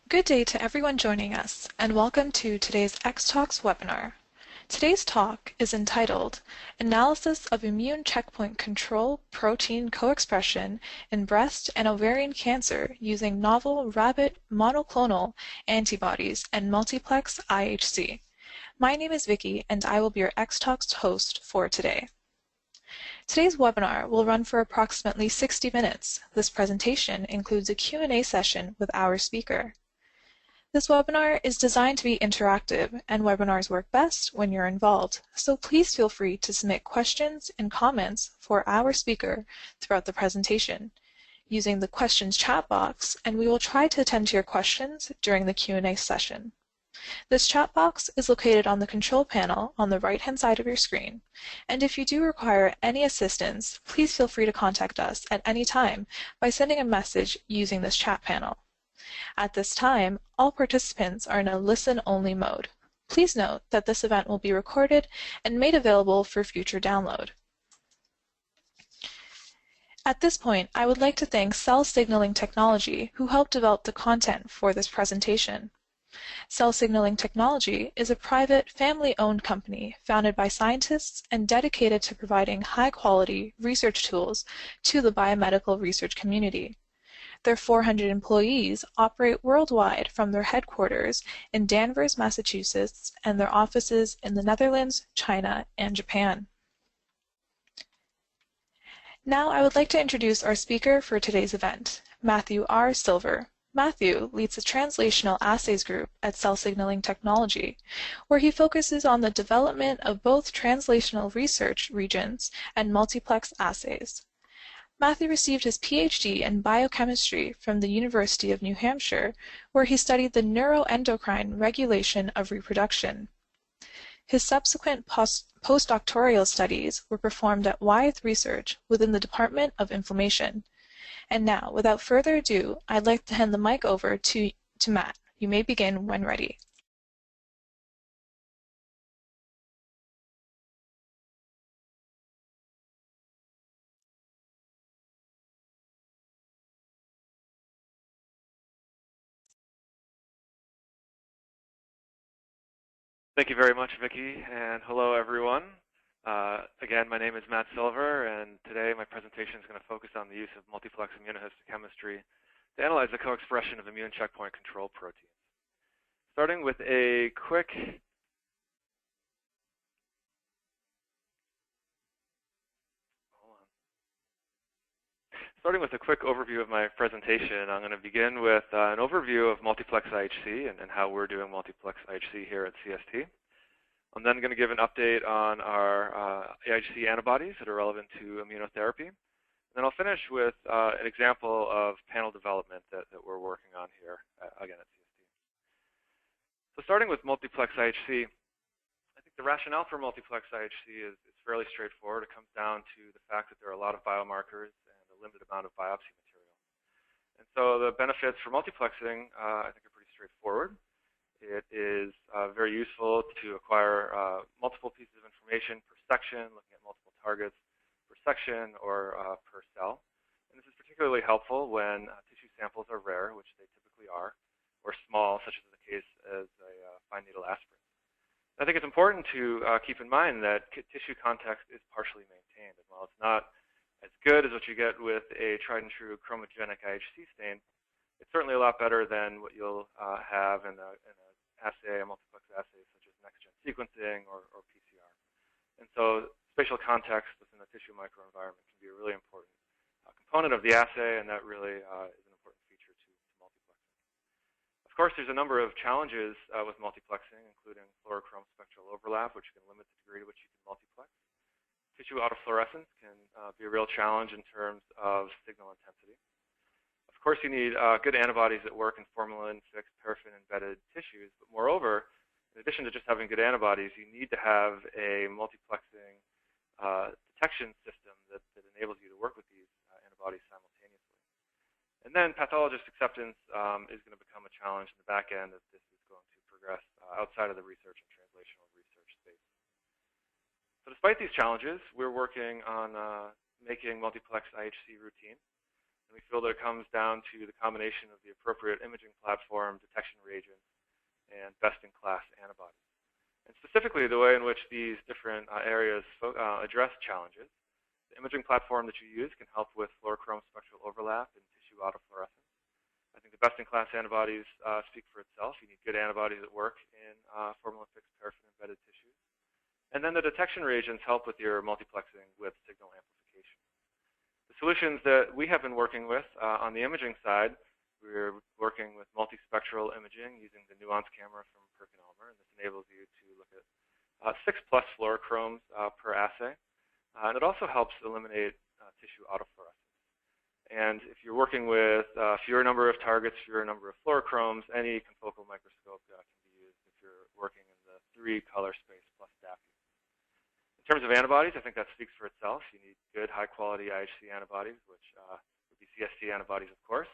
Good day to everyone joining us, and welcome to today's X-Talks webinar. Today's talk is entitled Analysis of Immune Checkpoint Control Protein Co-expression in Breast and Ovarian Cancer using Novel Rabbit Monoclonal Antibodies and Multiplex IHC. My name is Vicky, and I will be your X-Talks host for today. Today's webinar will run for approximately 60 minutes. This presentation includes a Q&A session with our speaker. This webinar is designed to be interactive, and webinars work best when you're involved, so please feel free to submit questions and comments for our speaker throughout the presentation using the questions chat box, and we will try to attend to your questions during the Q&A session. This chat box is located on the control panel on the right-hand side of your screen, and if you do require any assistance, please feel free to contact us at any time by sending a message using this chat panel. At this time, all participants are in a listen-only mode. Please note that this event will be recorded and made available for future download. At this point, I would like to thank Cell Signaling Technology, who helped develop the content for this presentation. Cell Signaling Technology is a private, family-owned company founded by scientists and dedicated to providing high-quality research tools to the biomedical research community. Their 400 employees operate worldwide from their headquarters in Danvers, Massachusetts, and their offices in the Netherlands, China, and Japan. Now I would like to introduce our speaker for today's event, Matthew R. Silver. Matthew leads the Translational Assays Group at Cell Signaling Technology, where he focuses on the development of both translational research reagents and multiplex assays. Matthew received his PhD in biochemistry from the University of New Hampshire, where he studied the neuroendocrine regulation of reproduction. His subsequent postdoctoral studies were performed at Wyeth Research within the Department of Inflammation. And now, without further ado, I'd like to hand the mic over to Matt. You may begin when ready. Thank you very much, Vicki, and hello, everyone. Again, my name is Matt Silver, and today my presentation is going to focus on the use of multiplex immunohistochemistry to analyze the co-expression of immune checkpoint control proteins. Starting with a quick overview of my presentation, I'm going to begin with an overview of Multiplex IHC and how we're doing Multiplex IHC here at CST. I'm then going to give an update on our IHC antibodies that are relevant to immunotherapy. And then I'll finish with an example of panel development that we're working on here, again at CST. So starting with Multiplex IHC, I think the rationale for Multiplex IHC is fairly straightforward. It comes down to the fact that there are a lot of biomarkers and a limited amount of biopsy material. And so the benefits for multiplexing, I think, are pretty straightforward. It is very useful to acquire multiple pieces of information per section, looking at multiple targets per section or per cell. And this is particularly helpful when tissue samples are rare, which they typically are, or small, such as the case as a fine needle aspirin. I think it's important to keep in mind that tissue context is partially maintained. And while it's not as good as what you get with a tried and true chromogenic IHC stain, it's certainly a lot better than what you'll have in an assay, a multiplex assay such as next-gen sequencing or PCR. And so spatial context within the tissue microenvironment can be a really important component of the assay, and that really is an important feature to multiplexing. Of course, there's a number of challenges with multiplexing, including fluorochrome spectral overlap, which can limit the degree to which you can multiplex. Tissue autofluorescence can be a real challenge in terms of signal intensity. Of course, you need good antibodies that work in formalin-fixed, paraffin-embedded tissues, but moreover, in addition to just having good antibodies, you need to have a multiplexing detection system that enables you to work with these antibodies simultaneously. And then pathologist acceptance is going to become a challenge in the back end if this is going to progress outside of the research and translational research space. So despite these challenges, we're working on making multiplex IHC routine. And we feel that it comes down to the combination of the appropriate imaging platform, detection reagents, and best-in-class antibodies. And specifically, the way in which these different areas address challenges. The imaging platform that you use can help with fluorochrome spectral overlap and tissue autofluorescence. I think the best-in-class antibodies speak for itself. You need good antibodies that work in formalin-fixed paraffin-embedded tissues. And then the detection reagents help with your multiplexing with signal amplification. The solutions that we have been working with on the imaging side, we're working with multispectral imaging using the nuance camera from PerkinElmer, and this enables you to look at 6+ fluorochromes per assay. And it also helps eliminate tissue autofluorescence. And if you're working with fewer number of targets, fewer number of fluorochromes, any confocal microscope can be used if you're working in the 3-color space plus DAPI. In terms of antibodies, I think that speaks for itself. You need good, high-quality IHC antibodies, which would be CST antibodies, of course.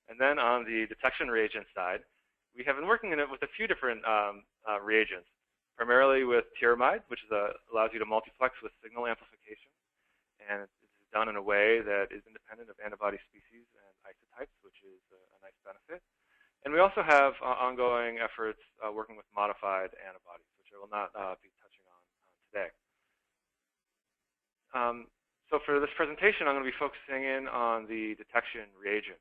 And then on the detection reagent side, we have been working in it with a few different reagents, primarily with tyramide, which allows you to multiplex with signal amplification. And it's done in a way that is independent of antibody species and isotypes, which is a nice benefit. And we also have ongoing efforts working with modified antibodies, which I will not be touching on today. So for this presentation, I'm going to be focusing in on the detection reagent,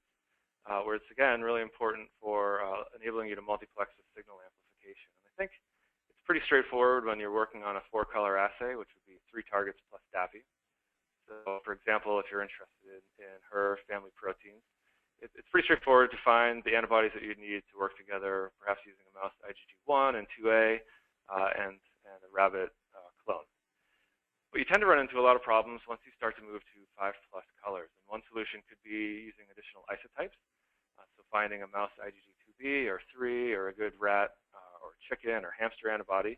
where it's, again, really important for enabling you to multiplex with signal amplification. And I think it's pretty straightforward when you're working on a 4-color assay, which would be 3 targets plus DAPI. So, for example, if you're interested in her family proteins, it's pretty straightforward to find the antibodies that you'd need to work together, perhaps using a mouse IgG1 and 2A and a rabbit clone. But you tend to run into a lot of problems once you start to move to 5+ colors. And one solution could be using additional isotypes, so finding a mouse IgG2B or 3 or a good rat or chicken or hamster antibody.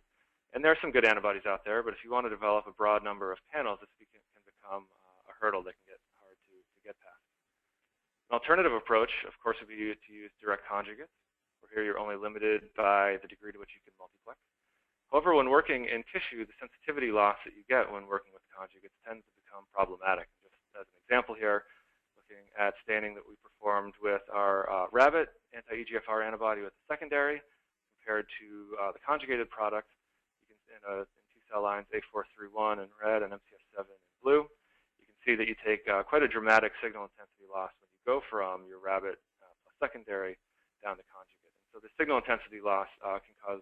And there are some good antibodies out there, but if you want to develop a broad number of panels, this can become a hurdle that can get hard to get past. An alternative approach, of course, would be to use direct conjugates, where here you're only limited by the degree to which you can multiplex. However, when working in tissue, the sensitivity loss that you get when working with conjugates tends to become problematic. Just as an example here, looking at staining that we performed with our rabbit anti-EGFR antibody with the secondary compared to the conjugated product, you can in 2 cell lines, A431 in red and MCF7 in blue, you can see that you take quite a dramatic signal intensity loss when you go from your rabbit plus secondary down to conjugate. And so the signal intensity loss can cause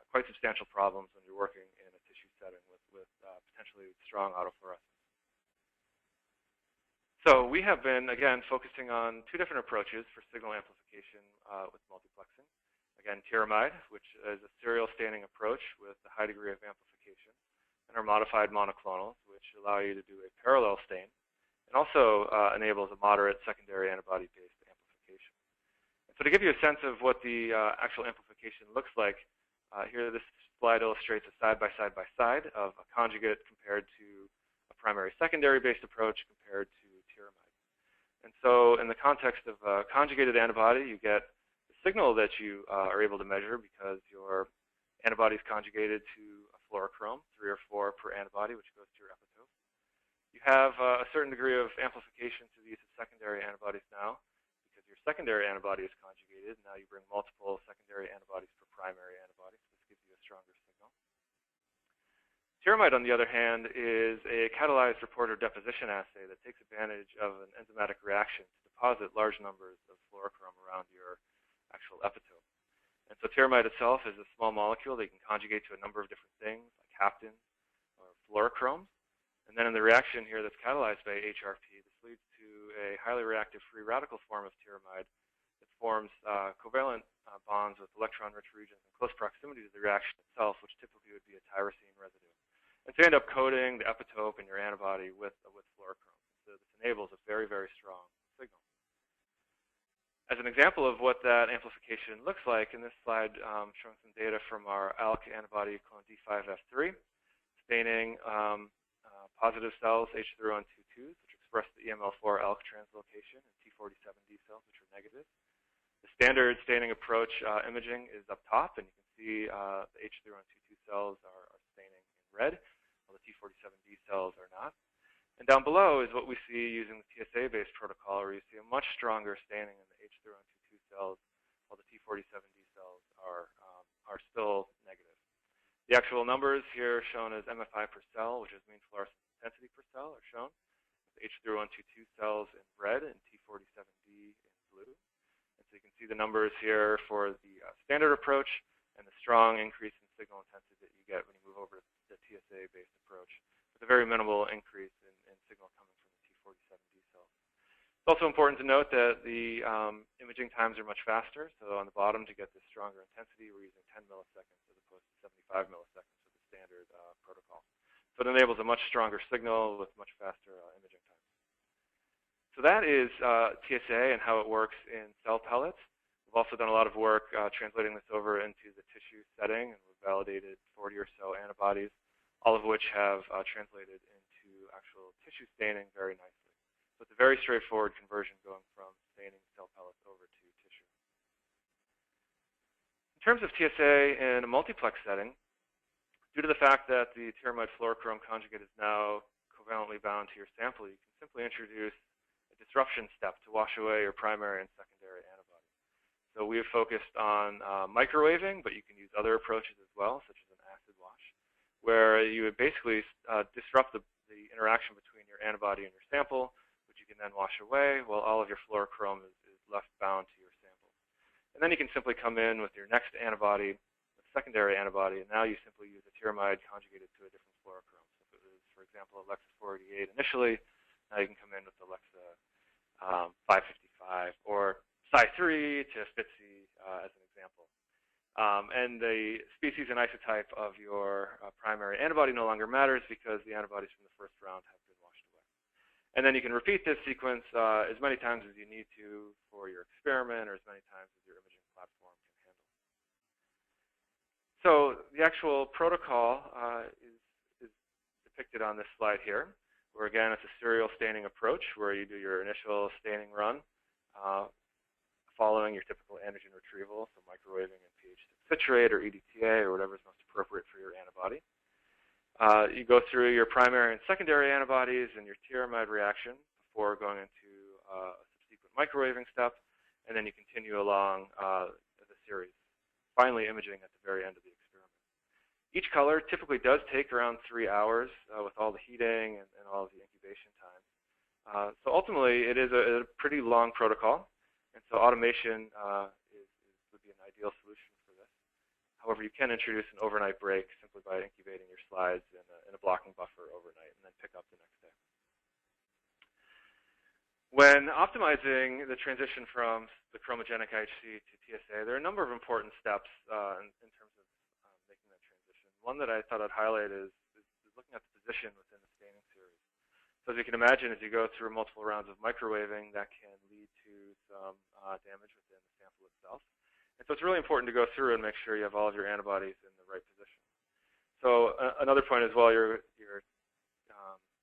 quite substantial problems when you're working in a tissue setting with potentially strong autofluorescence. So we have been, again, focusing on 2 different approaches for signal amplification with multiplexing. Again, tyramide, which is a serial staining approach with a high degree of amplification, and our modified monoclonals, which allow you to do a parallel stain, and also enables a moderate secondary antibody-based amplification. And so to give you a sense of what the actual amplification looks like, here, this slide illustrates a side-by-side of a conjugate compared to a primary-secondary-based approach compared to tyramide. And so in the context of a conjugated antibody, you get the signal that you are able to measure because your antibody is conjugated to a fluorochrome, 3 or 4 per antibody, which goes to your epitope. You have a certain degree of amplification to the use of secondary antibodies now, because your secondary antibody is conjugated. Now you bring multiple secondary antibodies per primary antibody, so this gives you a stronger signal. Tyramide, on the other hand, is a catalyzed reporter deposition assay that takes advantage of an enzymatic reaction to deposit large numbers of fluorochrome around your actual epitope. And so tyramide itself is a small molecule that you can conjugate to a number of different things, like haptens or fluorochromes. And then in the reaction here that's catalyzed by HRP, this leads to a highly reactive free radical form of tyramide that forms covalent bonds with electron-rich regions in close proximity to the reaction itself, which typically would be a tyrosine residue. And so you end up coating the epitope in your antibody with fluorochrome. So this enables a very, very strong signal. As an example of what that amplification looks like, in this slide showing some data from our ALK antibody clone D5F3, staining positive cells H3O2, which express the EML4 ALK translocation, and T47D cells, which are negative. The standard staining approach imaging is up top, and you can see the H3O2 cells are staining in red, while the T47D cells are not. And down below is what we see using the TSA-based protocol, where you see a much stronger staining in the H3O122 cells, while the T47D cells are still negative. The actual numbers here shown as MFI per cell, which is mean fluorescence intensity per cell, are shown. The H3O122 cells in red and T47D in blue. And so you can see the numbers here for the standard approach and the strong increase in signal intensity that you get when you move over to the TSA-based approach, with a very minimal increase in signal coming from the T47D cells. It's also important to note that the imaging times are much faster. So on the bottom, to get this stronger intensity, we're using 10 milliseconds as opposed to 75 milliseconds for the standard protocol. So it enables a much stronger signal with much faster imaging times. So that is TSA and how it works in cell pellets. We've also done a lot of work translating this over into the tissue setting, and we've validated 40 or so antibodies, all of which have translated into actual tissue staining very nicely. So it's a very straightforward conversion going from staining cell pellets over to tissue. In terms of TSA in a multiplex setting, due to the fact that the tyramide fluorochrome conjugate is now covalently bound to your sample, you can simply introduce a disruption step to wash away your primary and secondary antibody. So we have focused on microwaving, but you can use other approaches as well, such as an acid wash, where you would basically disrupt the interaction between your antibody and your sample, which you can then wash away, while all of your fluorochrome is left bound to your sample. And then you can simply come in with your next antibody, a secondary antibody, and now you simply use a tyramide conjugated to a different fluorochrome. So if it was, for example, Alexa 488 initially, now you can come in with Alexa 555, or Psi3 to FITC as an example. And the species and isotype of your primary antibody no longer matters because the antibodies from the first round have been washed away. And then you can repeat this sequence as many times as you need to for your experiment, or as many times as your imaging platform can handle. So the actual protocol is depicted on this slide here, where again it's a serial staining approach where you do your initial staining run following your typical antigen retrieval, so microwaving in pH 6 citrate or EDTA or whatever is most appropriate for your antibody. You go through your primary and secondary antibodies and your tyramide reaction before going into a subsequent microwaving step, and then you continue along the series, finally imaging at the very end of the experiment. Each color typically does take around 3 hours with all the heating and all of the incubation time. So ultimately, it is a pretty long protocol. And so automation would be an ideal solution for this. However, you can introduce an overnight break simply by incubating your slides in a blocking buffer overnight and then pick up the next day. When optimizing the transition from the chromogenic IHC to TSA, there are a number of important steps in terms of making that transition. One that I thought I'd highlight is looking at the position within the staining series. So as you can imagine, as you go through multiple rounds of microwaving, that can lead to some damage within the sample itself. And so it's really important to go through and make sure you have all of your antibodies in the right position. So another point is, while your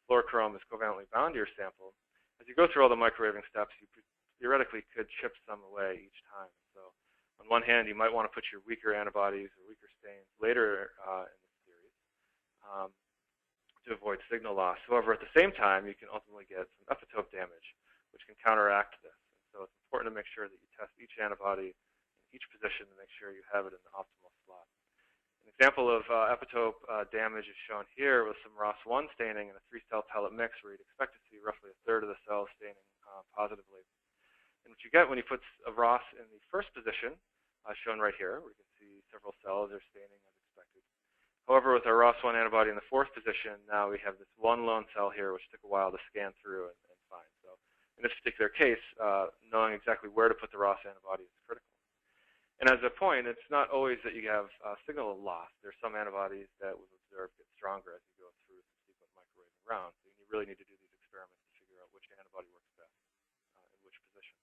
fluorochrome is covalently bound to your sample, as you go through all the microwaving steps, you theoretically could chip some away each time. So on one hand, you might want to put your weaker antibodies or weaker stains later in the series to avoid signal loss. However, at the same time, you can ultimately get some epitope damage, which can counteract this. And so it's important to make sure that you test each antibody in each position to make sure you have it in the optimal slot. An example of epitope damage is shown here with some ROS1 staining in a 3-cell pellet mix, where you'd expect to see roughly a third of the cells staining positively. And what you get when you put a ROS in the first position, shown right here, where you can see several cells are staining as expected. However, with our ROS1 antibody in the fourth position, now we have this one lone cell here, which took a while to scan through and find. So in this particular case, knowing exactly where to put the ROS antibody is critical. And as a point, it's not always that you have signal loss. There's some antibodies that we've observed get stronger as you go through subsequent microwaving rounds. So you really need to do these experiments to figure out which antibody works best in which position.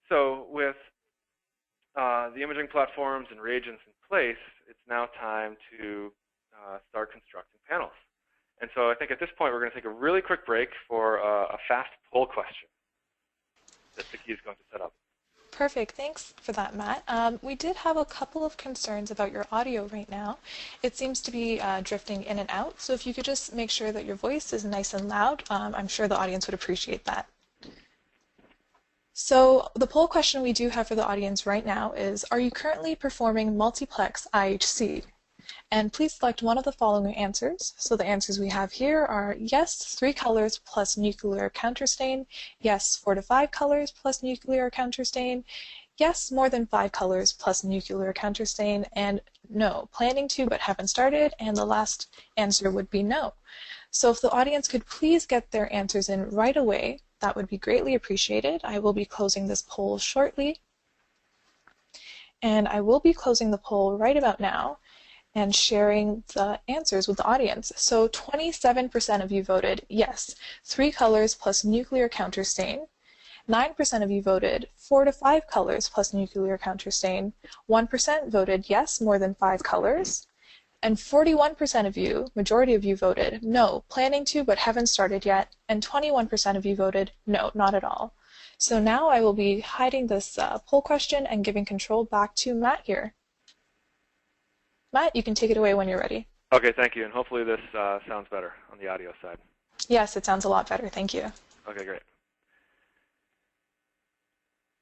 So with the imaging platforms and reagents in place, it's now time to start constructing panels. And so I think at this point, we're going to take a really quick break for a fast poll question that Vicki is going to set up. Perfect. Thanks for that, Matt. We did have a couple of concerns about your audio right now. It seems to be drifting in and out, so if you could just make sure that your voice is nice and loud, I'm sure the audience would appreciate that. So the poll question we do have for the audience right now is, are you currently performing multiplex IHC? And please select one of the following answers. So the answers we have here are yes, 3 colors plus nuclear counterstain, yes, 4 to 5 colors plus nuclear counterstain, yes, more than 5 colors plus nuclear counterstain, and no, planning to but haven't started, and the last answer would be no. So if the audience could please get their answers in right away, that would be greatly appreciated. I will be closing this poll shortly, and I will be closing the poll right about now and sharing the answers with the audience. So 27% of you voted yes, 3 colors plus nuclear counterstain. 9% of you voted 4 to 5 colors plus nuclear counterstain. 1% voted yes, more than 5 colors. And 41% of you, majority of you, voted no, planning to but haven't started yet. And 21% of you voted no, not at all. So now I will be hiding this poll question and giving control back to Matt here. Matt, you can take it away when you're ready. Okay, thank you. And hopefully this sounds better on the audio side. Yes, it sounds a lot better. Thank you. Okay, great.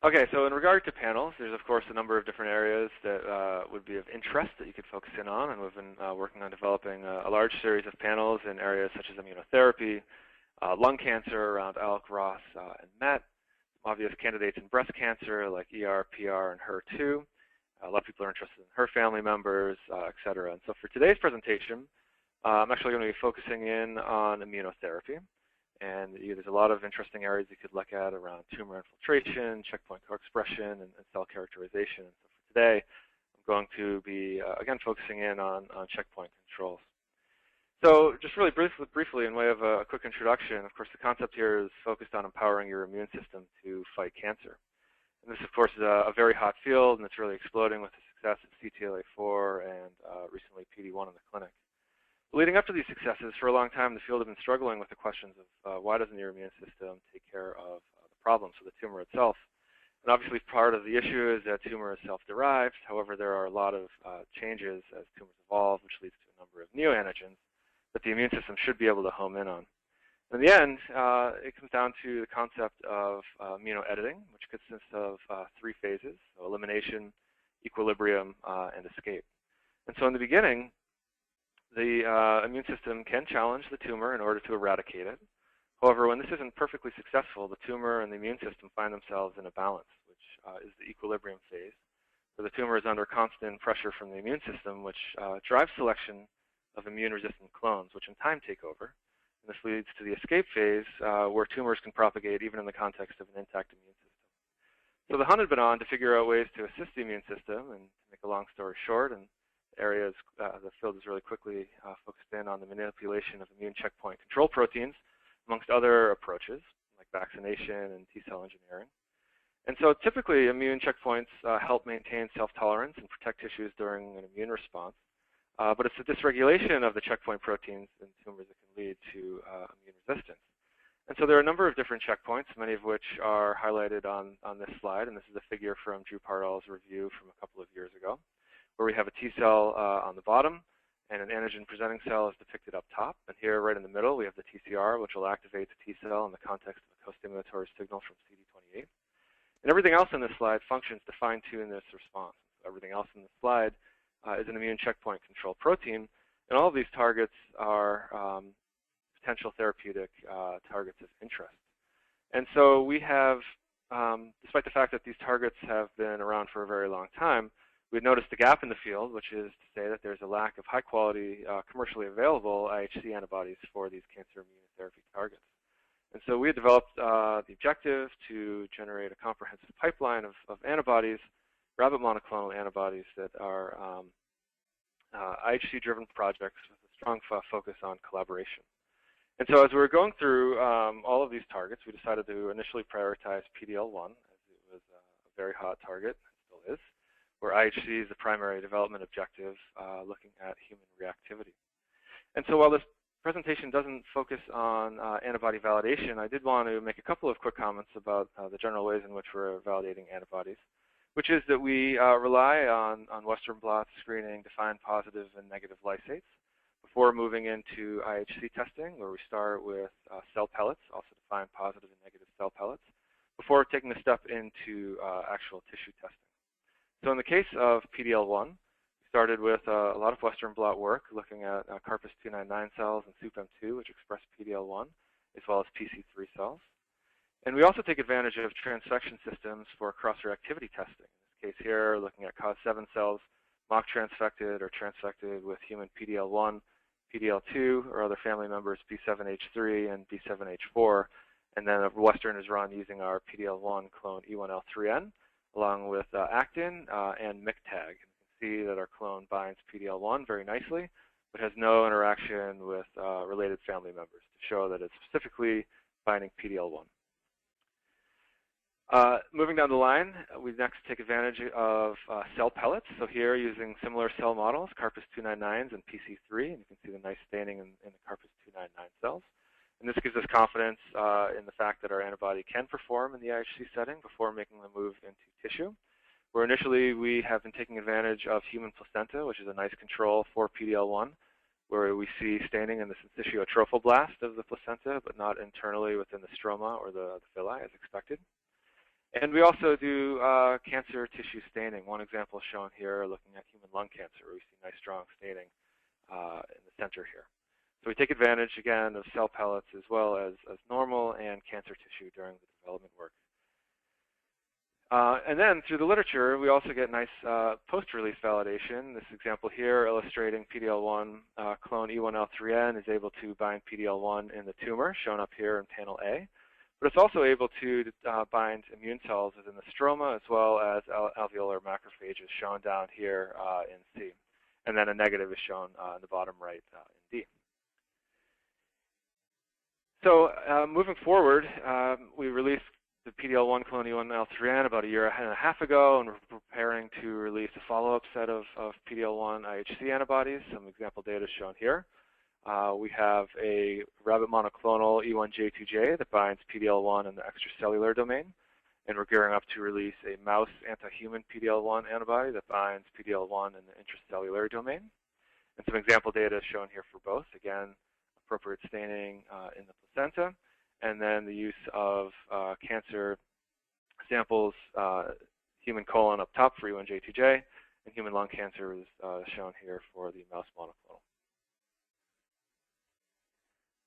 Okay, so in regard to panels, there's of course a number of different areas that would be of interest that you could focus in on, and we've been working on developing a large series of panels in areas such as immunotherapy, lung cancer around ALK, ROS, and MET, obvious candidates in breast cancer like ER, PR, and HER2. A lot of people are interested in her family members, et cetera. And so for today's presentation, I'm actually going to be focusing in on immunotherapy. And there's a lot of interesting areas you could look at around tumor infiltration, checkpoint co-expression, and cell characterization. And so for today, I'm going to be, again, focusing in on checkpoint controls. So just really briefly, in way of a quick introduction, of course, the concept here is focused on empowering your immune system to fight cancer. And this, of course, is a very hot field, and it's really exploding with the success of CTLA-4 and recently PD-1 in the clinic. Leading up to these successes, for a long time, the field has been struggling with the questions of why doesn't your immune system take care of the problems of the tumor itself? And obviously, part of the issue is that tumor is self-derived. However, there are a lot of changes as tumors evolve, which leads to a number of neoantigens that the immune system should be able to home in on. In the end, it comes down to the concept of immunoediting, which consists of 3 phases: so elimination, equilibrium, and escape. And so in the beginning, the immune system can challenge the tumor in order to eradicate it. However, when this isn't perfectly successful, the tumor and the immune system find themselves in a balance, which is the equilibrium phase, where the tumor is under constant pressure from the immune system, which drives selection of immune-resistant clones, which in time take over. And this leads to the escape phase, where tumors can propagate even in the context of an intact immune system. So the hunt had been on to figure out ways to assist the immune system, and to make a long story short, and the field is really quickly focused in on the manipulation of immune checkpoint control proteins, amongst other approaches like vaccination and T-cell engineering. And so typically immune checkpoints help maintain self-tolerance and protect tissues during an immune response. But it's the dysregulation of the checkpoint proteins in tumors that can lead to immune resistance. And so there are a number of different checkpoints, many of which are highlighted on this slide. And this is a figure from Drew Pardall's review from a couple of years ago, where we have a T-cell on the bottom, and an antigen-presenting cell is depicted up top. And here, right in the middle, we have the TCR, which will activate the T-cell in the context of a co-stimulatory signal from CD28. And everything else in this slide functions to fine-tune this response. So everything else in this slide is an immune checkpoint control protein, and all of these targets are potential therapeutic targets of interest. And so we have, despite the fact that these targets have been around for a very long time, we've noticed a gap in the field, which is to say that there's a lack of high-quality, commercially available IHC antibodies for these cancer immunotherapy targets. And so we had developed the objective to generate a comprehensive pipeline of antibodies, rabbit monoclonal antibodies that are IHC-driven projects with a strong focus on collaboration. And so as we were going through all of these targets, we decided to initially prioritize PD-L1, as it was a very hot target, and still is, where IHC is the primary development objective, looking at human reactivity. And so while this presentation doesn't focus on antibody validation, I did want to make a couple of quick comments about the general ways in which we're validating antibodies, which is that we rely on Western blot screening to find positive and negative lysates before moving into IHC testing, where we start with cell pellets, also to find positive and negative cell pellets, before taking a step into actual tissue testing. So in the case of PD-L1, we started with a lot of Western blot work looking at Carpus 299 cells and SUPM2, which express PD-L1, as well as PC3 cells. And we also take advantage of transfection systems for cross-reactivity testing. In this case here, looking at COS7 cells, mock transfected or transfected with human PD-L1, PD-L2, or other family members B7H3 and B7H4. And then a Western is run using our PD-L1 clone E1L3N, along with actin and MICTAG. You can see that our clone binds PD-L1 very nicely, but has no interaction with related family members to show that it's specifically binding PD-L1. Moving down the line, we next take advantage of cell pellets. So here, using similar cell models, Carpus 299s and PC3, and you can see the nice staining in the Carpus 299 cells. And this gives us confidence in the fact that our antibody can perform in the IHC setting before making the move into tissue, where initially we have been taking advantage of human placenta, which is a nice control for PD-L1, where we see staining in the syncytial trophoblast of the placenta, but not internally within the stroma or the villi as expected. And we also do cancer tissue staining. One example shown here, looking at human lung cancer, where we see nice strong staining in the center here. So we take advantage, again, of cell pellets as well as normal and cancer tissue during the development work. And then through the literature, we also get nice post-release validation. This example here illustrating PD-L1 clone E1L3N is able to bind PD-L1 in the tumor, shown up here in panel A. But it's also able to bind immune cells within the stroma, as well as alveolar macrophages, shown down here in C. And then a negative is shown in the bottom right in D. So moving forward, we released the PD-L1 clone E1L3N about a year and a half ago, and we're preparing to release a follow-up set of PD-L1 IHC antibodies. Some example data is shown here. We have a rabbit monoclonal E1J2J that binds PD-L1 in the extracellular domain, and we're gearing up to release a mouse anti-human PD-L1 antibody that binds PD-L1 in the intracellular domain. And some example data is shown here for both. Again, appropriate staining in the placenta, and then the use of cancer samples, human colon up top for E1J2J, and human lung cancer is shown here for the mouse monoclonal.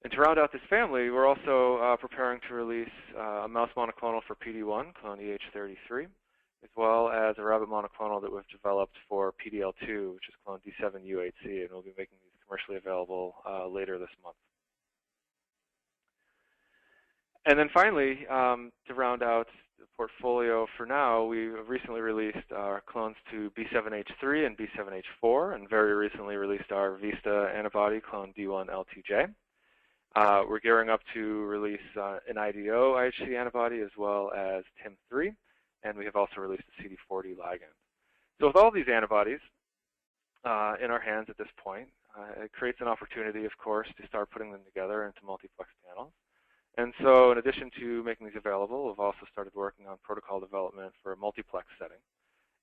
And to round out this family, we're also preparing to release a mouse monoclonal for PD-1, clone EH33, as well as a rabbit monoclonal that we've developed for PD-L2, which is clone D7U8C, and we'll be making these commercially available later this month. And then finally, to round out the portfolio for now, we've recently released our clones to B7H3 and B7H4, and very recently released our VISTA antibody, clone D1L2J. We're gearing up to release an IDO IHC antibody as well as TIM3, and we have also released a CD40 ligand. So with all these antibodies in our hands at this point, it creates an opportunity, of course, to start putting them together into multiplex panels. And so in addition to making these available, we've also started working on protocol development for a multiplex setting.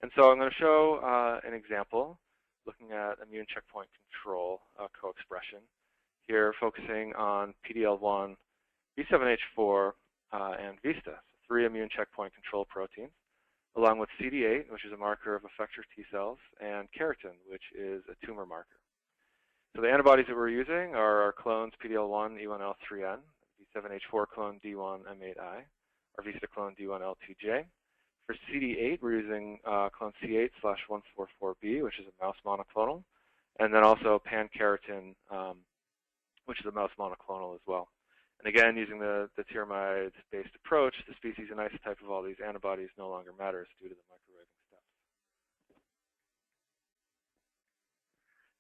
And so I'm going to show an example looking at immune checkpoint control co-expression. Here, focusing on PD-L1, B7H4, and VISTA, so 3 immune checkpoint control proteins, along with CD8, which is a marker of effector T cells, and keratin, which is a tumor marker. So the antibodies that we're using are our clones PD-L1, E1L3N, B7H4 clone D1M8I, our VISTA clone D1L2J. For CD8, we're using clone C8/144B, which is a mouse monoclonal, and then also pan-keratin, which is a mouse monoclonal as well. And again, using the tyramide-based approach, the species and isotype of all these antibodies no longer matters due to the microarraying steps.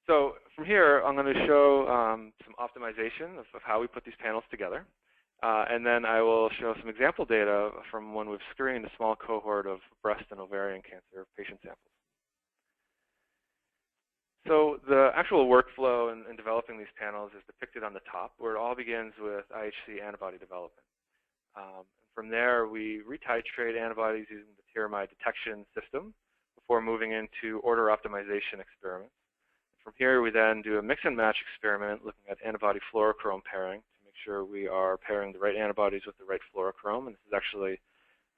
So from here, I'm going to show some optimization of how we put these panels together. And then I will show some example data from when we've screened a small cohort of breast and ovarian cancer patient samples. So the actual workflow in developing these panels is depicted on the top, where it all begins with IHC antibody development. From there, we retitrate antibodies using the tyramide detection system before moving into order optimization experiments. From here, we then do a mix and match experiment looking at antibody fluorochrome pairing to make sure we are pairing the right antibodies with the right fluorochrome. And this is actually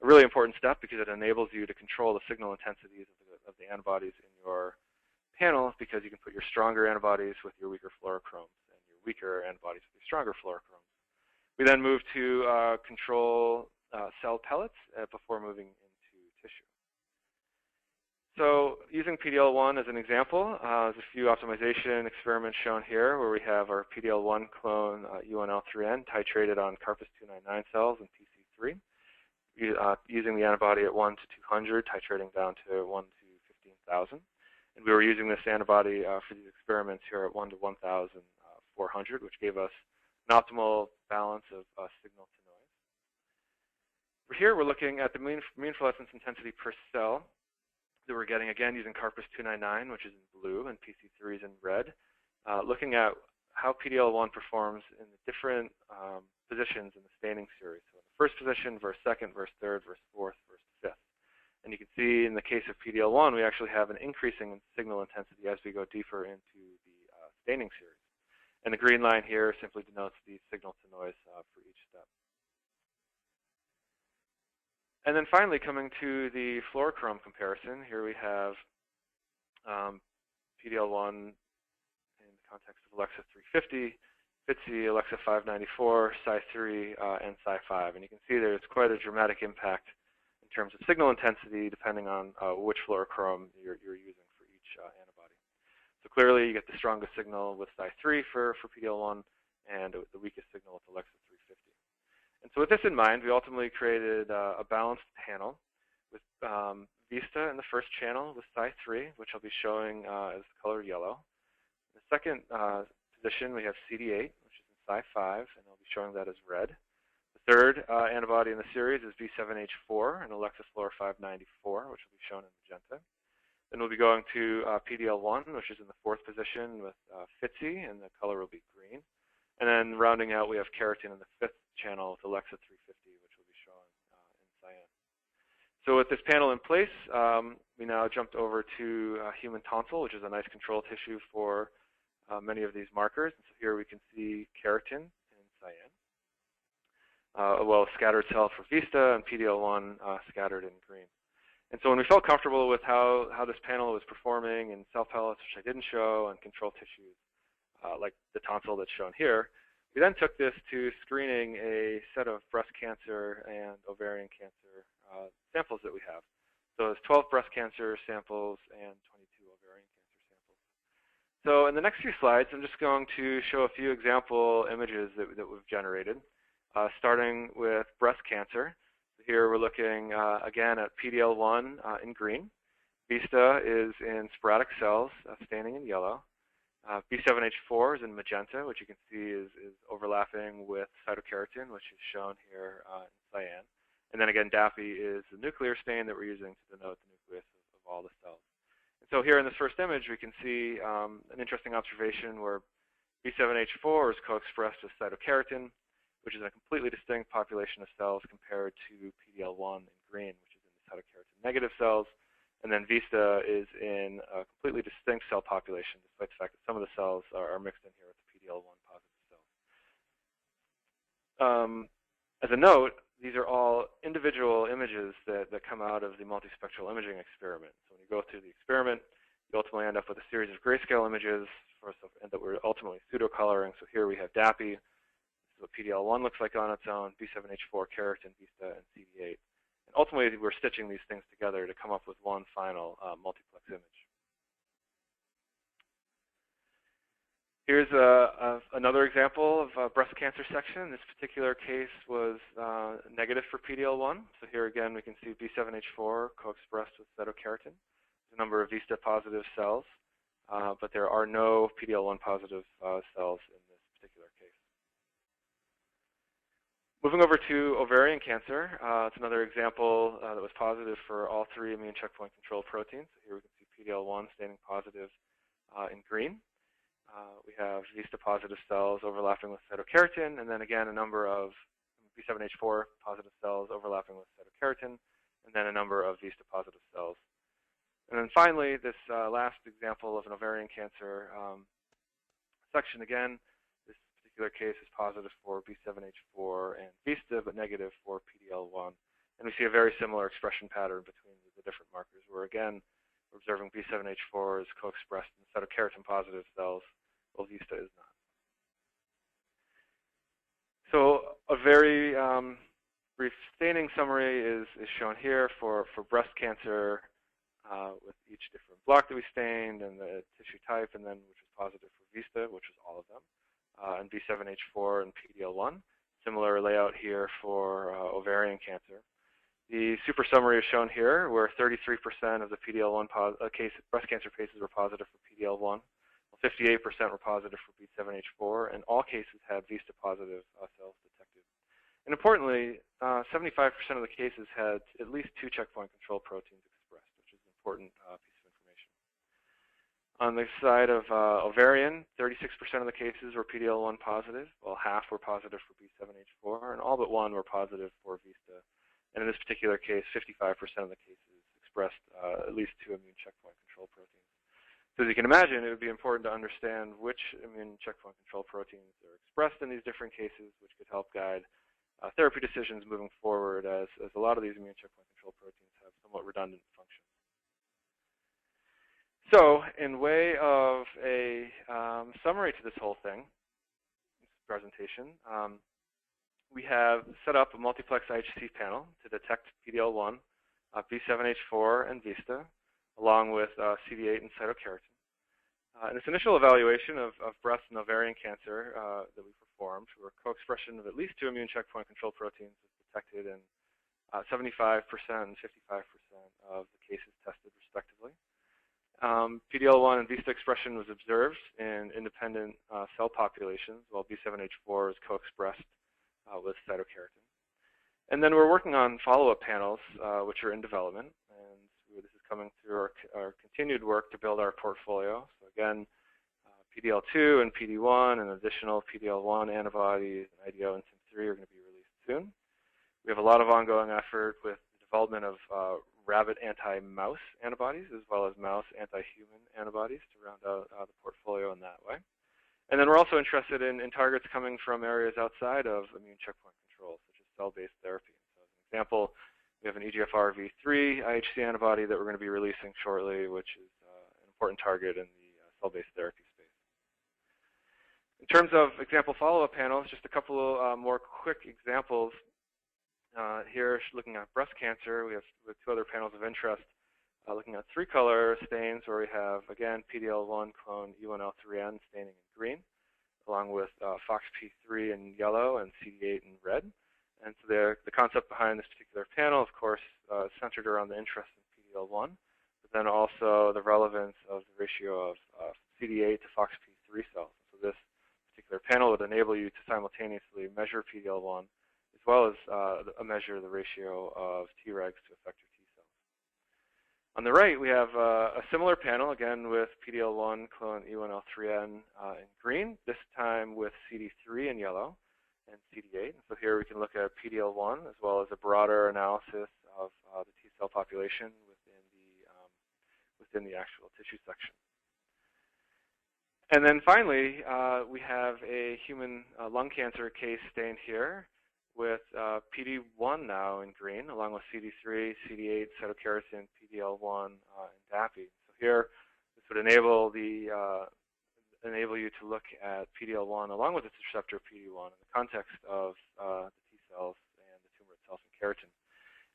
a really important step because it enables you to control the signal intensities of the antibodies in your panel, because you can put your stronger antibodies with your weaker fluorochromes and your weaker antibodies with your stronger fluorochromes. We then move to control cell pellets before moving into tissue. So using PD-L1 as an example, there's a few optimization experiments shown here where we have our PD-L1 clone UNL3N titrated on Carpus 299 cells in PC3, using the antibody at 1 to 200, titrating down to 1 to 15,000. And we were using this antibody for these experiments here at 1 to 1,400, which gave us an optimal balance of signal to noise. Here we're looking at the mean fluorescence intensity per cell that we're getting, again, using Carpus 299, which is in blue, and PC3 is in red, looking at how PD-L1 performs in the different positions in the staining series. So in the first position versus second versus third versus fourth versus fifth. And you can see in the case of PD-L1, we actually have an increasing signal intensity as we go deeper into the staining series. And the green line here simply denotes the signal to noise for each step. And then finally, coming to the fluorochrome comparison, here we have PD-L1 in the context of Alexa 350, FITC, Alexa 594, Psi3, and Psi5. And you can see there's quite a dramatic impact in terms of signal intensity depending on which fluorochrome you're using for each antibody. So clearly, you get the strongest signal with Psi3 for PD-L1 and the weakest signal with Alexa 350. And so with this in mind, we ultimately created a balanced panel with VISTA in the first channel with Psi3, which I'll be showing as the color yellow. In the second position, we have CD8, which is in Psi5, and I'll be showing that as red. The third antibody in the series is B7H4 and Alexa Fluor 594, which will be shown in magenta. Then we'll be going to PD-L1, which is in the fourth position with FITC, and the color will be green. And then rounding out, we have keratin in the fifth channel with Alexa 350, which will be shown in cyan. So with this panel in place, we now jumped over to human tonsil, which is a nice control tissue for many of these markers. And so here we can see keratin in cyan, well, scattered cell for VISTA, and PD-L1 scattered in green. And so when we felt comfortable with how this panel was performing in cell pellets, which I didn't show, and control tissues, like the tonsil that's shown here, we then took this to screening a set of breast cancer and ovarian cancer samples that we have. So there's 12 breast cancer samples and 22 ovarian cancer samples. So in the next few slides, I'm just going to show a few example images that we've generated, starting with breast cancer. So here we're looking again at PD-L1 in green. VISTA is in sporadic cells, staining in yellow. B7H4 is in magenta, which you can see is overlapping with cytokeratin, which is shown here in cyan. And then again, DAPI is the nuclear stain that we're using to denote the nucleus of all the cells. And so here in this first image, we can see an interesting observation where B7H4 is co-expressed with cytokeratin, which is a completely distinct population of cells compared to PD-L1 in green, which is in the cytokeratin negative cells. And then VISTA is in a completely distinct cell population, despite the fact that some of the cells are mixed in here with the PD-L1 positive cells. As a note, these are all individual images that come out of the multispectral imaging experiment. So when you go through the experiment, you ultimately end up with a series of grayscale images and that we're ultimately pseudo-coloring. So here we have DAPI. This is what PD-L1 looks like on its own, B7H4, keratin, VISTA, and CD8. Ultimately, we're stitching these things together to come up with one final multiplex image. Here's another example of a breast cancer section. This particular case was negative for PD-L1. So here again, we can see B7H4 co-expressed with cytokeratin. There's a number of VISTA positive cells, but there are no PD-L1 positive cells in this particular case. Moving over to ovarian cancer, it's another example that was positive for all three immune checkpoint control proteins. So here we can see PD-L1 staining positive in green. We have VISTA-positive cells overlapping with cytokeratin, and then again a number of B7H4 positive cells overlapping with cytokeratin, and then a number of VISTA-positive cells. And then finally, this last example of an ovarian cancer section, again, this particular case is positive for B7H4 and VISTA, but negative for PD-L1. And we see a very similar expression pattern between the different markers, where again, we're observing B7H4 is co-expressed in cytokeratin-positive cells, while VISTA is not. So a very brief staining summary is shown here for breast cancer with each different block that we stained and the tissue type, and then which was positive for VISTA, which was all of them, and B7H4 and PD-L1. Similar layout here for ovarian cancer. The super summary is shown here, where 33% of the PD-L1 breast cancer cases were positive for PD-L1, 58% were positive for B7H4, and all cases had VISTA-positive cells detected. And importantly, 75% of the cases had at least 2 checkpoint control proteins expressed, which is an important piece of information. On the side of ovarian, 36% of the cases were PD-L1 positive, while half were positive for B7H4, and all but 1 were positive for VISTA. And in this particular case, 55% of the cases expressed at least 2 immune checkpoint control proteins. So as you can imagine, it would be important to understand which immune checkpoint control proteins are expressed in these different cases, which could help guide therapy decisions moving forward, as a lot of these immune checkpoint control proteins have somewhat redundant functions. So in way of a summary to this whole thing, this presentation, we have set up a multiplex IHC panel to detect PD-L1, B7H4, and VISTA, along with CD8 and cytokeratin. In this initial evaluation of breast and ovarian cancer that we performed, where co-expression of at least 2 immune checkpoint control proteins was detected in 75% and 55% of the cases tested, respectively. PD-L1 and VISTA expression was observed in independent cell populations, while B7H4 is co-expressed with cytokeratin. And then we're working on follow-up panels, which are in development, and this is coming through our continued work to build our portfolio. So again, PD-L2 and PD-1 and additional PD-L1 antibodies, and IDO and SIM3 are going to be released soon. We have a lot of ongoing effort with the development of rabbit anti-mouse antibodies, as well as mouse anti-human antibodies to round out the portfolio in that way. And then we're also interested in targets coming from areas outside of immune checkpoint control, such as cell-based therapy. So as an example, we have an EGFR V3 IHC antibody that we're going to be releasing shortly, which is an important target in the cell-based therapy space. In terms of example follow-up panels, just a couple more quick examples. Here, looking at breast cancer, we have 2 other panels of interest. Looking at 3-color stains, where we have, again, PD-L1 clone E1L3N staining in green, along with FOXP3 in yellow and CD8 in red. And so the concept behind this particular panel, of course, is centered around the interest in PD-L1, but then also the relevance of the ratio of CD8 to FOXP3 cells. So this particular panel would enable you to simultaneously measure PD-L1, as well as measure the ratio of Tregs to effector T cells. On the right, we have a similar panel, again with PD-L1 clone E1L3N in green, this time with CD3 in yellow and CD8. And so here we can look at PD-L1, as well as a broader analysis of the T cell population within the actual tissue section. And then finally, we have a human lung cancer case stained here with PD-1 now in green, along with CD3, CD8, cytokeratin, PD-L1, and DAPI. So here, this would enable you to look at PD-L1 along with its receptor PD-1 in the context of the T cells and the tumor itself and keratin.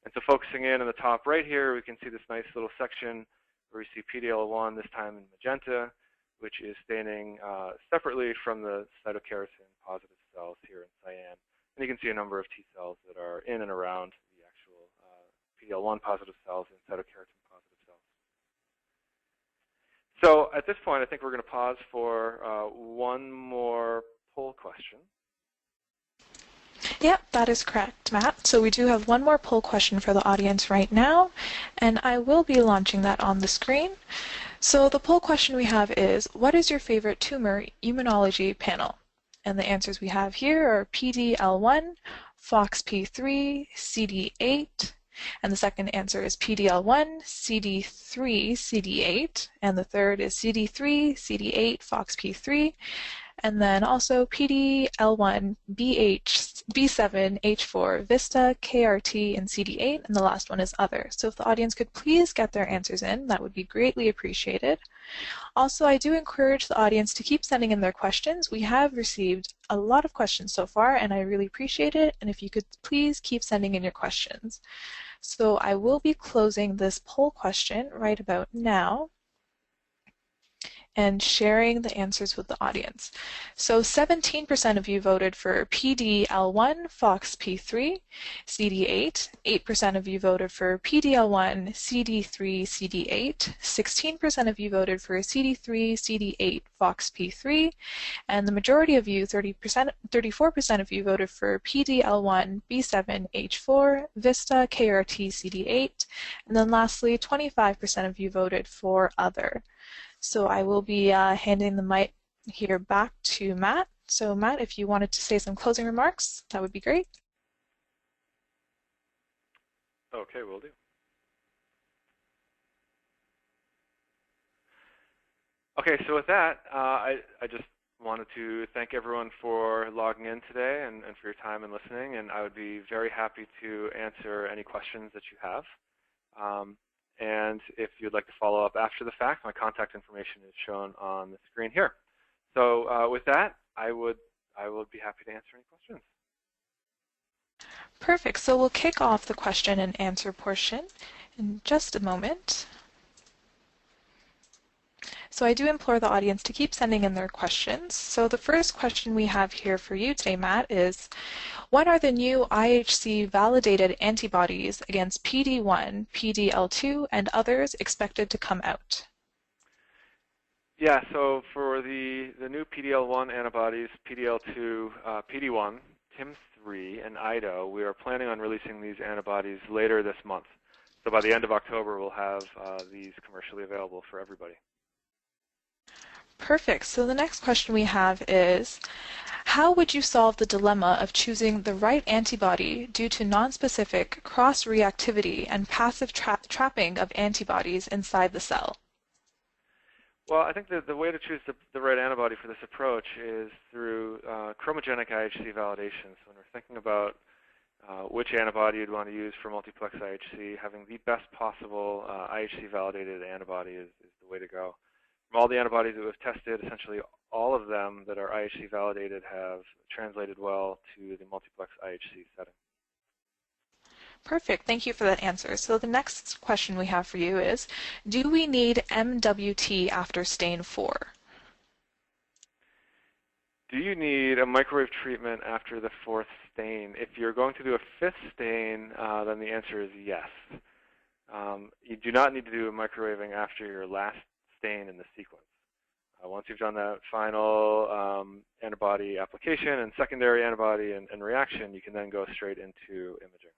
And so focusing in on the top right here, we can see this nice little section where we see PD-L1, this time in magenta, which is staining separately from the cytokeratin positive cells here in cyan. And you can see a number of T cells that are in and around the actual PD-L1 positive cells and cytokeratin positive cells. So at this point, I think we're going to pause for one more poll question. Yep, that is correct, Matt. So we do have one more poll question for the audience right now, and I will be launching that on the screen. So the poll question we have is, what is your favorite tumor immunology panel? And the answers we have here are PDL1, FOXP3, CD8, and the second answer is PDL1, CD3, CD8, and the third is CD3, CD8, FOXP3, and then also PDL1, B7, H4, VISTA, KRT, and CD8, and the last one is other. So if the audience could please get their answers in, that would be greatly appreciated. Also, I do encourage the audience to keep sending in their questions. We have received a lot of questions so far, and I really appreciate it, and if you could please keep sending in your questions. So I will be closing this poll question right about now and sharing the answers with the audience. So 17% of you voted for PDL1, FOXP3, CD8, 8% of you voted for PDL1, CD3, CD8, 16% of you voted for CD3, CD8, FOXP3, and the majority of you, 34% of you voted for PDL1, B7, H4, VISTA, KRT, CD8, and then lastly, 25% of you voted for other. So I will be handing the mic here back to Matt. So Matt, if you wanted to say some closing remarks, that would be great. Okay, will do. Okay, so with that, I just wanted to thank everyone for logging in today and for your time and listening, and I would be very happy to answer any questions that you have. And if you'd like to follow up after the fact, my contact information is shown on the screen here. So with that, I would be happy to answer any questions. Perfect. So we'll kick off the question and answer portion in just a moment. So I do implore the audience to keep sending in their questions. So the first question we have here for you today, Matt, is when are the new IHC validated antibodies against PD1, PDL2, and others expected to come out? Yeah, so for the new PDL1 antibodies, PDL2, PD1, TIM3, and IDO, we are planning on releasing these antibodies later this month. So by the end of October, we'll have these commercially available for everybody. Perfect. So the next question we have is, how would you solve the dilemma of choosing the right antibody due to nonspecific cross-reactivity and passive trapping of antibodies inside the cell? Well, I think the way to choose the right antibody for this approach is through chromogenic IHC validation. So when we're thinking about which antibody you'd want to use for multiplex IHC, having the best possible IHC-validated antibody is the way to go. From all the antibodies that we've tested, essentially all of them that are IHC validated have translated well to the multiplex IHC setting. Perfect. Thank you for that answer. So the next question we have for you is, do we need MWT after stain 4? Do you need a microwave treatment after the 4th stain? If you're going to do a 5th stain, then the answer is yes. You do not need to do a microwaving after your last stain in the sequence. Once you've done that final antibody application and secondary antibody and reaction, you can then go straight into imaging.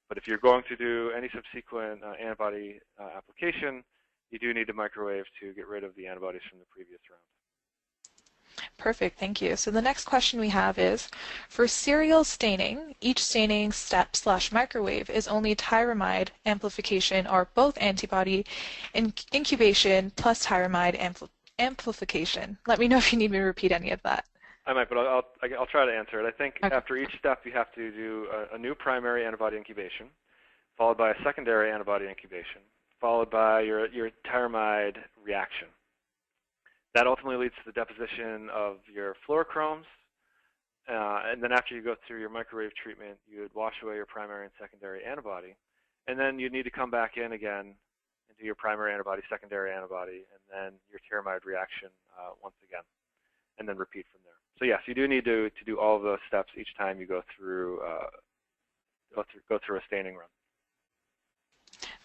But if you're going to do any subsequent antibody application, you do need to microwave to get rid of the antibodies from the previous round. Perfect, thank you. So the next question we have is, for serial staining, each staining step / microwave is only tyramide amplification or both antibody incubation plus tyramide amplification. Let me know if you need me to repeat any of that. I might, but I'll try to answer it. I think okay. After each step, you have to do a new primary antibody incubation, followed by a secondary antibody incubation, followed by your tyramide reaction. That ultimately leads to the deposition of your fluorochromes, and then after you go through your microwave treatment, you would wash away your primary and secondary antibody, and then you need to come back in again and do your primary antibody, secondary antibody, and then your tyramide reaction once again, and then repeat from there. So yes, you do need to do all of those steps each time you go through a staining run.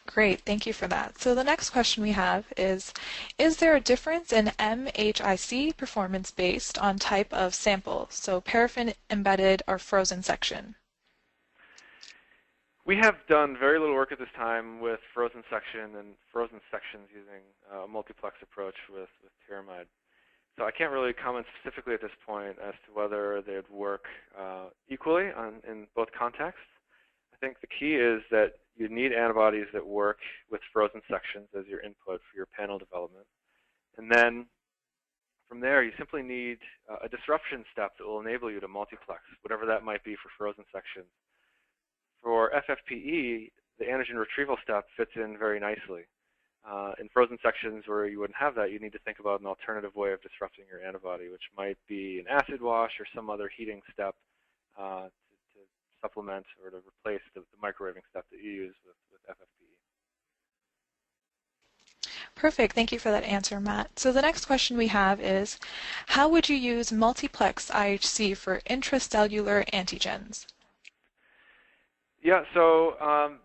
Great, thank you for that. So the next question we have is there a difference in mIHC performance based on type of sample, so paraffin-embedded or frozen section? We have done very little work at this time with frozen section and frozen sections using a multiplex approach with tyramide. So I can't really comment specifically at this point as to whether they'd work equally in both contexts. I think the key is that you need antibodies that work with frozen sections as your input for your panel development. And then from there, you simply need a disruption step that will enable you to multiplex, whatever that might be for frozen sections. For FFPE, the antigen retrieval step fits in very nicely. In frozen sections where you wouldn't have that, you need to think about an alternative way of disrupting your antibody, which might be an acid wash or some other heating step to supplement or to replace the microwaving step that you use with FFPE. Perfect. Thank you for that answer, Matt. So the next question we have is, how would you use Multiplex IHC for intracellular antigens? Yeah, so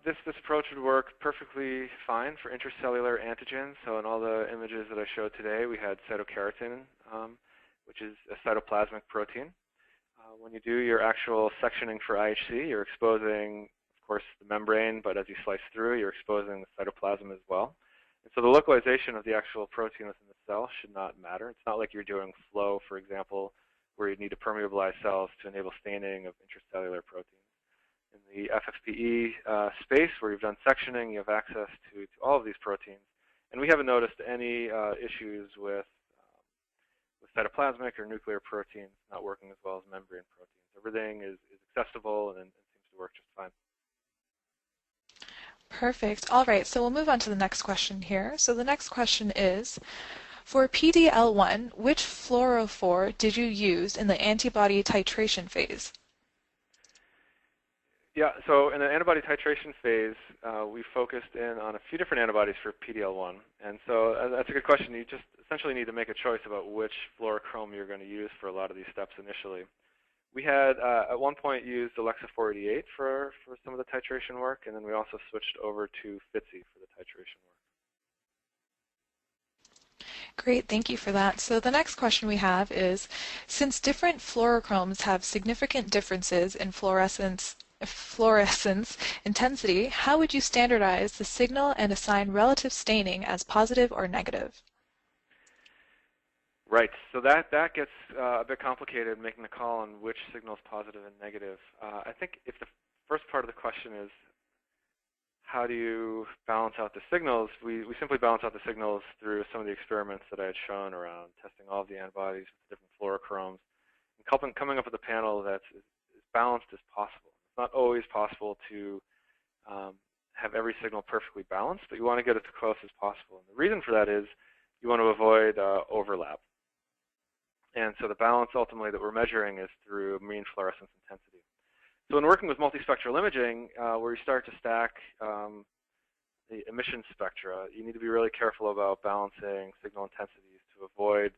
this approach would work perfectly fine for intracellular antigens. So in all the images that I showed today, we had cytokeratin, which is a cytoplasmic protein. When you do your actual sectioning for IHC, you're exposing, of course, the membrane, but as you slice through, you're exposing the cytoplasm as well. And so the localization of the actual protein within the cell should not matter. It's not like you're doing flow, for example, where you need to permeabilize cells to enable staining of intracellular proteins. In the FFPE space where you've done sectioning, you have access to all of these proteins. And we haven't noticed any issues with cytoplasmic or nuclear proteins not working as well as membrane proteins. Everything is accessible and seems to work just fine. Perfect. All right, so we'll move on to the next question here. So the next question is, for PDL1, which fluorophore did you use in the antibody titration phase? Yeah, so in the antibody titration phase, we focused in on a few different antibodies for PDL1. And so that's a good question. You just essentially need to make a choice about which fluorochrome you're going to use for a lot of these steps initially. We had, at one point, used Alexa 488 for some of the titration work, and then we also switched over to FITSI for the titration work. Great, thank you for that. So the next question we have is, since different fluorochromes have significant differences in fluorescence intensity, how would you standardize the signal and assign relative staining as positive or negative? Right, so that gets a bit complicated, making the call on which signal is positive and negative. I think if the first part of the question is, how do you balance out the signals, we simply balance out the signals through some of the experiments that I had shown around testing all of the antibodies with different fluorochromes and coming up with a panel that's as balanced as possible. It's not always possible to have every signal perfectly balanced, but you want to get it as close as possible. And the reason for that is you want to avoid overlap. And so the balance ultimately that we're measuring is through mean fluorescence intensity. So in working with multispectral imaging, where you start to stack the emission spectra, you need to be really careful about balancing signal intensities to avoid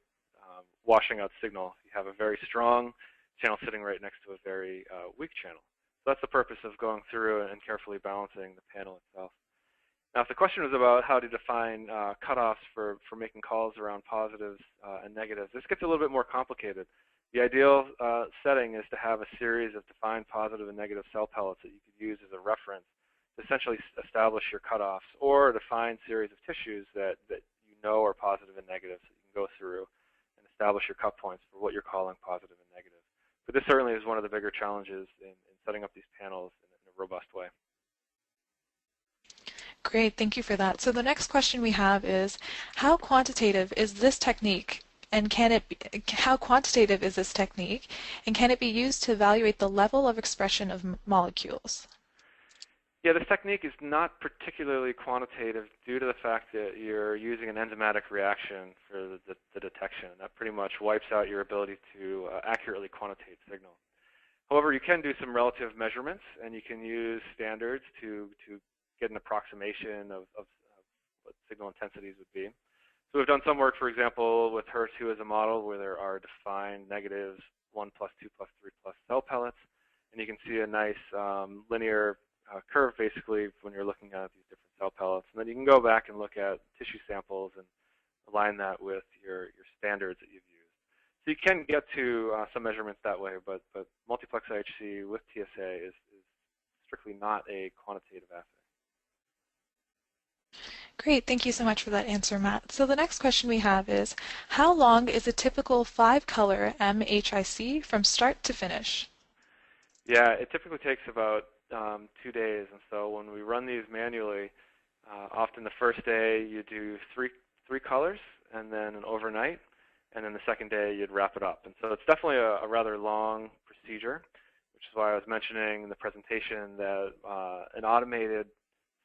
washing out signal. You have a very strong channel sitting right next to a very weak channel. So that's the purpose of going through and carefully balancing the panel itself. Now, if the question was about how to define cutoffs for making calls around positives and negatives, this gets a little bit more complicated. The ideal setting is to have a series of defined positive and negative cell pellets that you could use as a reference to essentially establish your cutoffs, or a defined series of tissues that you know are positive and negative, so you can go through and establish your cut points for what you're calling positive and negative. But this certainly is one of the bigger challenges in setting up these panels in a robust way. Great, thank you for that. So the next question we have is, how quantitative is this technique, and how quantitative is this technique, and can it be used to evaluate the level of expression of molecules? Yeah, this technique is not particularly quantitative due to the fact that you're using an enzymatic reaction for the detection. That pretty much wipes out your ability to accurately quantitate signal. However, you can do some relative measurements, and you can use standards to get an approximation of what signal intensities would be. So we've done some work, for example, with HER2 as a model where there are defined negatives 1+, 2+, 3+ cell pellets, and you can see a nice linear curve basically when you're looking at these different cell pellets. And then you can go back and look at tissue samples and align that with your standards that you've used. So you can get to some measurements that way, but Multiplex IHC with TSA is strictly not a quantitative assay. Great, thank you so much for that answer, Matt. So the next question we have is, how long is a typical 5-color mIHC from start to finish? Yeah, it typically takes about 2 days, and so when we run these manually, often the first day you do three colors, and then an overnight, and then the second day you'd wrap it up. And so it's definitely a rather long procedure, which is why I was mentioning in the presentation that an automated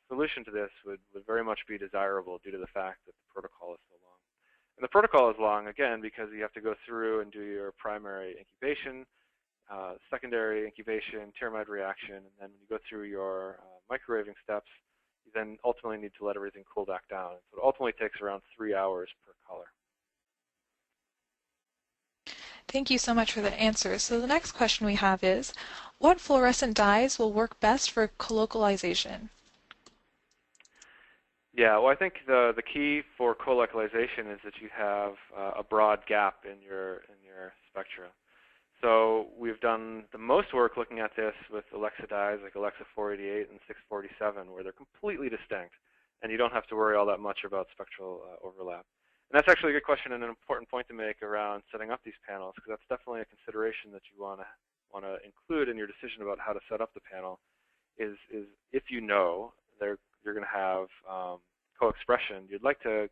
solution to this would very much be desirable due to the fact that the protocol is so long. And the protocol is long, again, because you have to go through and do your primary incubation, secondary incubation, termite reaction, and then when you go through your microwaving steps, you then ultimately need to let everything cool back down. So it ultimately takes around 3 hours per color. Thank you so much for the answer. So the next question we have is, what fluorescent dyes will work best for colocalization? Yeah, well, I think the key for colocalization is that you have a broad gap in your spectra. So we've done the most work looking at this with Alexa dyes like Alexa 488 and 647, where they're completely distinct, and you don't have to worry all that much about spectral overlap. And that's actually a good question and an important point to make around setting up these panels, because that's definitely a consideration that you want to include in your decision about how to set up the panel. Is if you know you're going to have co-expression, you'd like to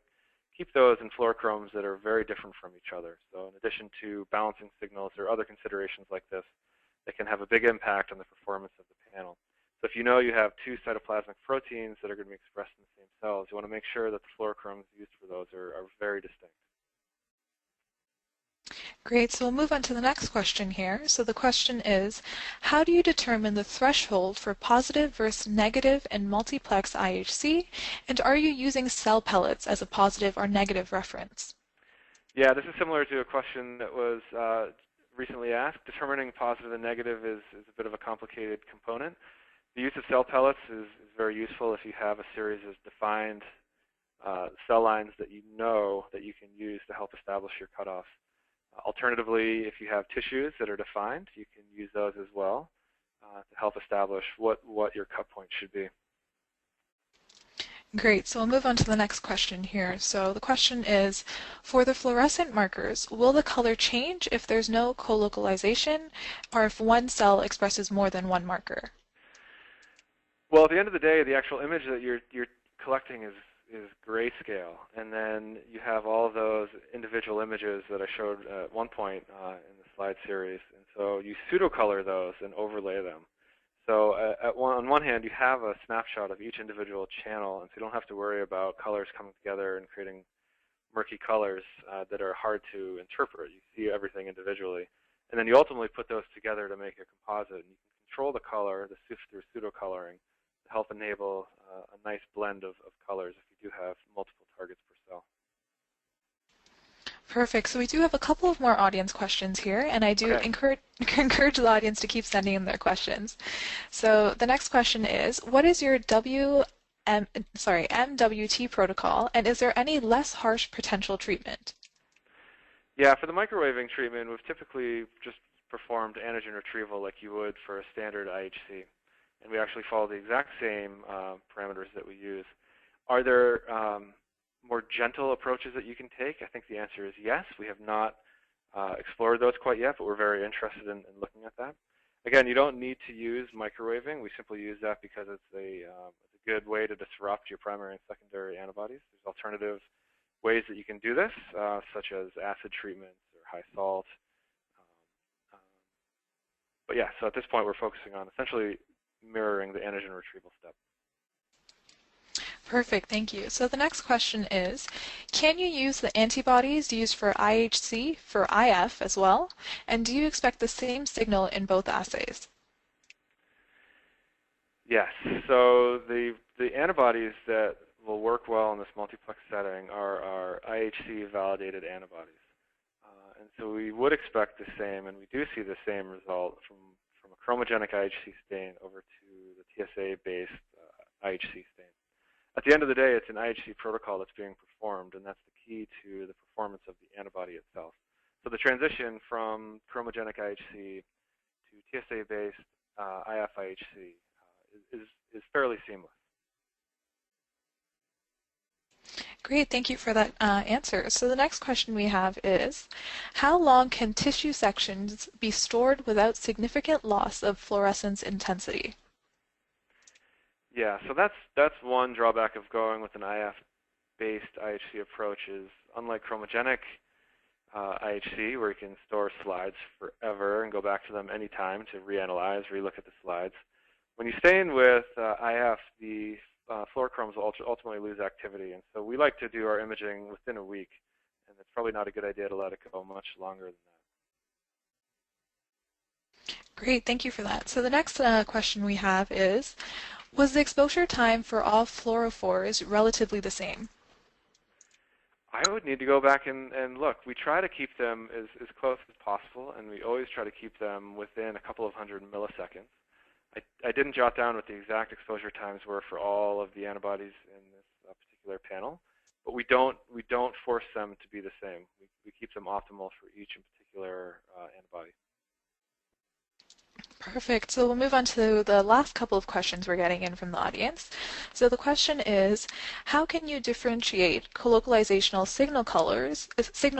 keep those in fluorochromes that are very different from each other. So in addition to balancing signals, there are other considerations like this that can have a big impact on the performance of the panel. So if you know you have 2 cytoplasmic proteins that are going to be expressed in the same cells, you want to make sure that the fluorochromes used for those are very distinct. Great, so we'll move on to the next question here. So the question is, how do you determine the threshold for positive versus negative in multiplex IHC, and are you using cell pellets as a positive or negative reference? Yeah, this is similar to a question that was recently asked. Determining positive and negative is a bit of a complicated component. The use of cell pellets is very useful if you have a series of defined cell lines that you know that you can use to help establish your cutoffs. Alternatively, if you have tissues that are defined, you can use those as well to help establish what your cut point should be. Great, so we'll move on to the next question here. So the question is, for the fluorescent markers, will the color change if there's no colocalization, or if one cell expresses more than one marker? Well, at the end of the day, the actual image that you're collecting is grayscale, and then you have all of those individual images that I showed at one point in the slide series, and so you pseudo-color those and overlay them. So on one hand, you have a snapshot of each individual channel, and so you don't have to worry about colors coming together and creating murky colors that are hard to interpret. You see everything individually, and then you ultimately put those together to make a composite, and you can control the color through pseudo-coloring to help enable a nice blend of colors if you do have multiple targets per cell. Perfect. So we do have a couple of more audience questions here, and I do encourage the audience to keep sending in their questions. So the next question is, what is your MWT protocol, and is there any less harsh potential treatment? Yeah, for the microwaving treatment, we've typically just performed antigen retrieval like you would for a standard IHC. And we actually follow the exact same parameters that we use. Are there more gentle approaches that you can take? I think the answer is yes. We have not explored those quite yet, but we're very interested in looking at that. Again, you don't need to use microwaving. We simply use that because it's a good way to disrupt your primary and secondary antibodies. There's alternative ways that you can do this, such as acid treatments or high salt. But yeah, so at this point, we're focusing on essentially mirroring the antigen retrieval step. Perfect, thank you. So the next question is, can you use the antibodies used for IHC for IF as well? And do you expect the same signal in both assays? Yes, so the antibodies that will work well in this multiplex setting are IHC validated antibodies. And so we would expect the same, and we do see the same result from a chromogenic IHC stain over to the TSA-based IHC stain. At the end of the day, it's an IHC protocol that's being performed, and that's the key to the performance of the antibody itself. So the transition from chromogenic IHC to TSA-based IF IHC is fairly seamless. Great, thank you for that answer. So the next question we have is, how long can tissue sections be stored without significant loss of fluorescence intensity? Yeah, so that's one drawback of going with an IF-based IHC approach is, unlike chromogenic IHC, where you can store slides forever and go back to them anytime to reanalyze, relook at the slides. When you stay in with IF, the fluorochromes will ultimately lose activity, and so we like to do our imaging within a week, and it's probably not a good idea to let it go much longer than that. Great, thank you for that. So the next question we have is, was the exposure time for all fluorophores relatively the same? I would need to go back and look. We try to keep them as close as possible, and we always try to keep them within a couple of hundred milliseconds. I didn't jot down what the exact exposure times were for all of the antibodies in this particular panel, but we don't force them to be the same. We keep them optimal for each in particular antibody. Perfect. So we'll move on to the last couple of questions we're getting in from the audience. So the question is, how can you differentiate colocalizational signal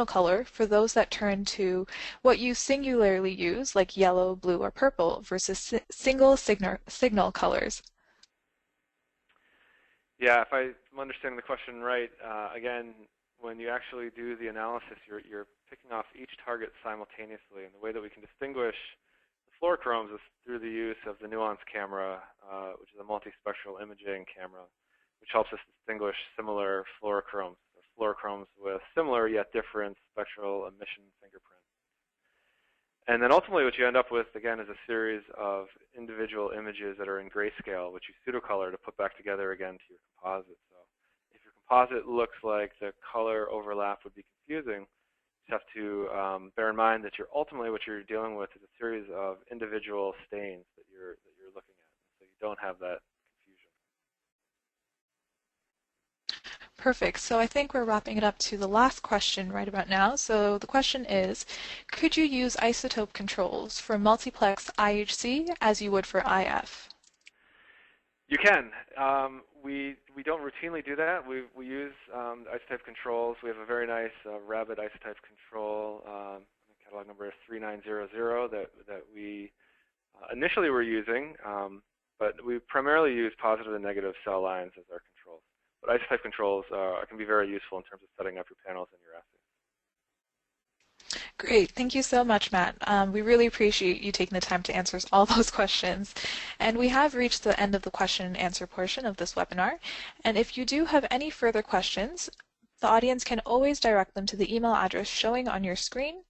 color for those that turn to what you singularly use, like yellow, blue, or purple, versus single signal colors? Yeah, if I'm understanding the question right, again, when you actually do the analysis, you're picking off each target simultaneously, and the way that we can distinguish fluorochromes is through the use of the nuance camera, which is a multispectral imaging camera, which helps us distinguish similar fluorochromes, or fluorochromes with similar yet different spectral emission fingerprints. And then ultimately what you end up with, again, is a series of individual images that are in grayscale, which you pseudocolor to put back together again to your composite. So if your composite looks like the color overlap would be confusing, you have to bear in mind that ultimately what you're dealing with is a series of individual stains that you're looking at, so you don't have that confusion. Perfect. So I think we're wrapping it up to the last question right about now. So the question is, could you use isotope controls for multiplex IHC as you would for IF? You can. We don't routinely do that. We use isotype controls. We have a very nice rabbit isotype control. The catalog number is 3900 that we initially were using, but we primarily use positive and negative cell lines as our controls. But isotype controls can be very useful in terms of setting up your panels and your assays. Great. Thank you so much, Matt. We really appreciate you taking the time to answer all those questions. And we have reached the end of the question and answer portion of this webinar. And if you do have any further questions, the audience can always direct them to the email address showing on your screen.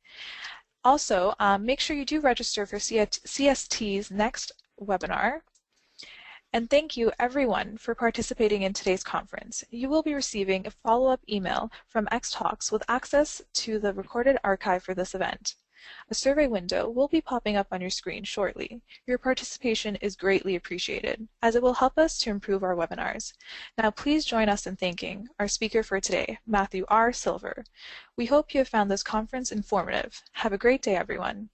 Also, make sure you do register for CST's next webinar. And thank you, everyone, for participating in today's conference. You will be receiving a follow-up email from XTalks with access to the recorded archive for this event. A survey window will be popping up on your screen shortly. Your participation is greatly appreciated, as it will help us to improve our webinars. Now, please join us in thanking our speaker for today, Matthew R. Silver. We hope you have found this conference informative. Have a great day, everyone.